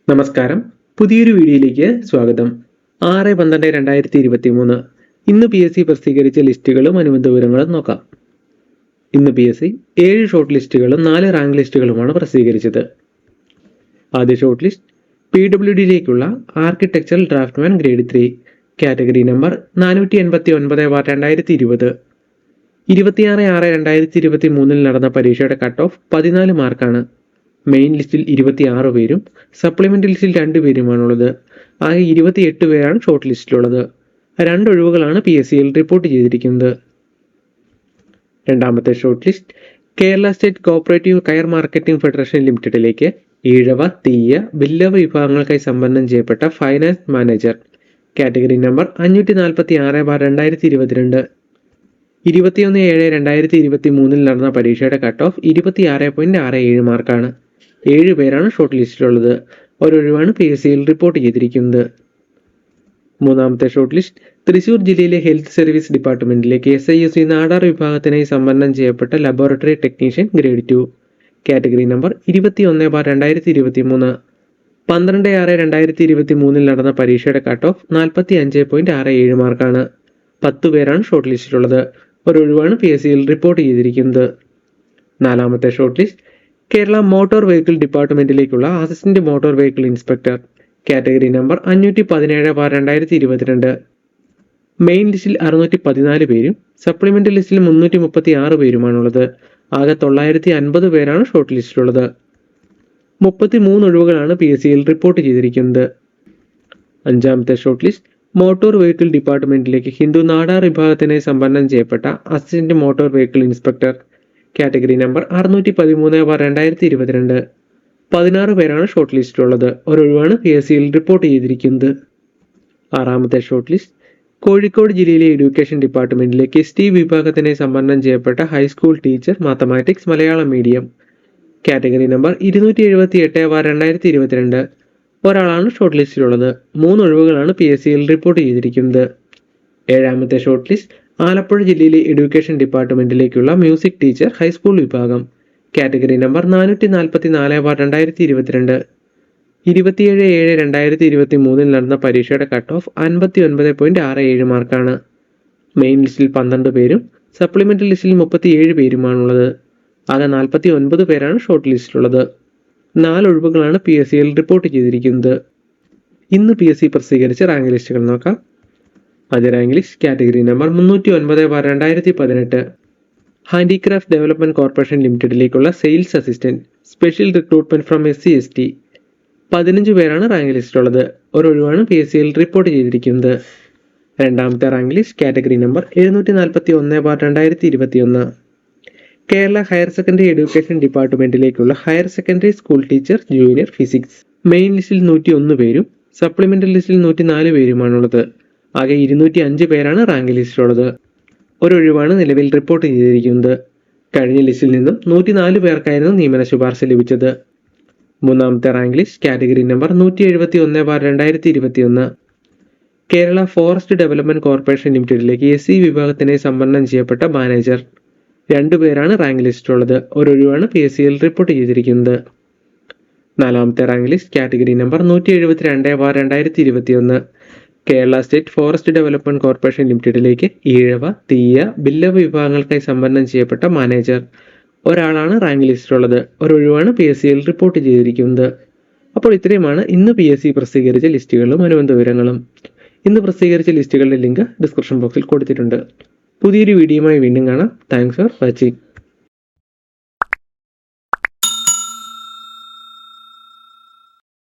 നമസ്കാരം, പുതിയൊരു വീഡിയോയിലേക്ക് സ്വാഗതം. 6/12/2023 ഇന്ന് PSC പ്രസിദ്ധീകരിച്ച ലിസ്റ്റുകളും അനുബന്ധ വിവരങ്ങളും നോക്കാം. ഇന്ന് PSC 7 ഷോർട്ട് ലിസ്റ്റുകളും 4 റാങ്ക് ലിസ്റ്റുകളുമാണ് പ്രസിദ്ധീകരിച്ചത്. ആദ്യ ഷോർട്ട് ലിസ്റ്റ് PWDയിലേക്കുള്ള architectural draftsman grade 3 category number 489/2020. 26/6/2023 നടന്ന പരീക്ഷയുടെ കട്ട് ഓഫ് 14 മാർക്കാണ്. മെയിൻ ലിസ്റ്റിൽ 26 പേരും സപ്ലിമെൻ്ററി ലിസ്റ്റിൽ 2 പേരുമാണുള്ളത്. ആകെ 28 പേരാണ് ഷോർട്ട് ലിസ്റ്റിലുള്ളത്. 2 ഒഴിവുകളാണ് PSCയിൽ റിപ്പോർട്ട് ചെയ്തിരിക്കുന്നത്. രണ്ടാമത്തെ short list Kerala state cooperative കയർ മാർക്കറ്റിംഗ് ഫെഡറേഷൻ ലിമിറ്റഡിലേക്ക് ഈഴവ, തീയ, ബില്ലവ വിഭാഗങ്ങൾക്കായി സംവരണം ചെയ്യപ്പെട്ട ഫൈനാൻസ് മാനേജർ കാറ്റഗറി നമ്പർ 546/2022. 21/7/2023 നടന്ന പരീക്ഷയുടെ കട്ട് ഓഫ് 26.67 മാർക്കാണ്. 7 പേരാണ് ഷോർട്ട് ലിസ്റ്റിലുള്ളത്. ഒരൊഴിവാണ് PSCയിൽ റിപ്പോർട്ട് ചെയ്തിരിക്കുന്നത്. മൂന്നാമത്തെ ഷോർട്ട് ലിസ്റ്റ് തൃശൂർ ജില്ലയിലെ ഹെൽത്ത് സർവീസ് ഡിപ്പാർട്ട്മെന്റിലേക്ക് SIUC നാടാർ വിഭാഗത്തിനായി സംവരണം ചെയ്യപ്പെട്ട laboratory technician grade 2 category number 21/2023. 12/6/2023 നടന്ന പരീക്ഷയുടെ കട്ട് ഓഫ് 45.67 മാർക്കാണ്. 10 പേരാണ് ഷോർട്ട് ലിസ്റ്റിലുള്ളത്. ഒരൊഴിവാണ് PSCയിൽ റിപ്പോർട്ട് ചെയ്തിരിക്കുന്നത്. നാലാമത്തെ short list Kerala motor vehicle ഡിപ്പാർട്ട്മെന്റിലേക്കുള്ള assistant motor vehicle inspector category number 517/2022. Main ലിസ്റ്റിൽ 614 പേരും സപ്ലിമെന്ററി ലിസ്റ്റിൽ 336 പേരുമാണുള്ളത്. ആകെ 950 പേരാണ് ഷോർട്ട് ലിസ്റ്റിലുള്ളത്. 33 ഒഴിവുകളാണ് PSCയിൽ റിപ്പോർട്ട് ചെയ്തിരിക്കുന്നത്. അഞ്ചാമത്തെ ഷോർട്ട് ലിസ്റ്റ് മോട്ടോർ വെഹിക്കിൾ ഡിപ്പാർട്ട്മെന്റിലേക്ക് ഹിന്ദു നാടാർ വിഭാഗത്തിനായി സംവരണം ചെയ്യപ്പെട്ട assistant motor vehicle inspector category number 613/2022. 16 പേരാണ് ഷോർട്ട് ലിസ്റ്റിലുള്ളത്. ഒരൊഴിവാണ് PSCയിൽ റിപ്പോർട്ട് ചെയ്തിരിക്കുന്നത്. ആറാമത്തെ ഷോർട്ട് ലിസ്റ്റ് കോഴിക്കോട് ജില്ലയിലെ എഡ്യൂക്കേഷൻ ഡിപ്പാർട്ട്മെന്റിലേക്ക് ST വിഭാഗത്തിനായി സംവരണം ചെയ്യപ്പെട്ട high school teacher mathematics Malayalam medium category number 278/2022. ഒരാളാണ് ഷോർട്ട് ലിസ്റ്റിലുള്ളത്. 3 ഒഴിവുകളാണ് PSCയിൽ റിപ്പോർട്ട് ചെയ്തിരിക്കുന്നത്. ഏഴാമത്തെ ഷോർട്ട് ലിസ്റ്റ് ആലപ്പുഴ ജില്ലയിലെ എഡ്യൂക്കേഷൻ ഡിപ്പാർട്ട്മെന്റിലേക്കുള്ള മ്യൂസിക് ടീച്ചർ ഹൈസ്കൂൾ വിഭാഗം കാറ്റഗറി നമ്പർ 444/2022. 27/7/2023 നടന്ന പരീക്ഷയുടെ കട്ട് ഓഫ് 59.67 മാർക്കാണ്. മെയിൻ ലിസ്റ്റിൽ 12 പേരും സപ്ലിമെന്ററി ലിസ്റ്റിൽ 37 പേരുമാണുള്ളത്. ആകെ 49 പേരാണ് ഷോർട്ട് ലിസ്റ്റിലുള്ളത്. 4 ഒഴിവുകളാണ് PSCയിൽ റിപ്പോർട്ട് ചെയ്തിരിക്കുന്നത്. ഇന്ന് PSC പ്രസിദ്ധീകരിച്ച റാങ്ക് ലിസ്റ്റുകൾ നോക്കാം. ആദ്യ rank list category number 309/2018. Handicraft development corporation ലിമിറ്റഡിലേക്കുള്ള sales assistant special recruitment from SC/ST. 15 പേരാണ് റാങ്ക് ലിസ്റ്റിലുള്ളത്. ഒരൊഴിവാണ് PSCയിൽ റിപ്പോർട്ട് ചെയ്തിരിക്കുന്നത്. രണ്ടാമത്തെ rank list category number 741/2021. Kerala higher secondary education ഡിപ്പാർട്ട്മെന്റിലേക്കുള്ള higher secondary school teacher junior physics main ലിസ്റ്റിൽ 101 പേരും സപ്ലിമെന്ററി ലിസ്റ്റിൽ 104 പേരുമാണുള്ളത്. ആകെ 205 പേരാണ് റാങ്ക് ലിസ്റ്റിലുള്ളത്. ഒരൊഴിവാണ് നിലവിൽ റിപ്പോർട്ട് ചെയ്തിരിക്കുന്നത്. കഴിഞ്ഞ ലിസ്റ്റിൽ നിന്നും 104 പേർക്കായിരുന്നു നിയമന ശുപാർശ ലഭിച്ചത്. മൂന്നാമത്തെ rank list category number 171/2021. Kerala forest development corporation ലിമിറ്റഡിലേക്ക് SC വിഭാഗത്തിനായി സംവരണം ചെയ്യപ്പെട്ട മാനേജർ 2 പേരാണ് റാങ്ക് ലിസ്റ്റിലുള്ളത്. ഒരൊഴിവാണ് PSCയിൽ റിപ്പോർട്ട് ചെയ്തിരിക്കുന്നത്. നാലാമത്തെ rank list category number 172/2021. Kerala state forest development corporation ലിമിറ്റഡിലേക്ക് ഈഴവ, തീയ, ബില്ലവ വിഭാഗങ്ങൾക്കായി സംവരണം ചെയ്യപ്പെട്ട മാനേജർ ഒരാളാണ് റാങ്ക് ലിസ്റ്റിലുള്ളത്. ഒരൊഴിവാണ് PSCയിൽ റിപ്പോർട്ട് ചെയ്തിരിക്കുന്നത്. അപ്പോൾ ഇത്രയുമാണ് ഇന്ന് PSC പ്രസിദ്ധീകരിച്ച ലിസ്റ്റുകളും അനുബന്ധ വിവരങ്ങളും. ഇന്ന് പ്രസിദ്ധീകരിച്ച ലിസ്റ്റുകളുടെ ലിങ്ക് ഡിസ്ക്രിപ്ഷൻ ബോക്സിൽ കൊടുത്തിട്ടുണ്ട്. പുതിയൊരു വീഡിയോയുമായി വീണ്ടും കാണാം. Thanks for watching.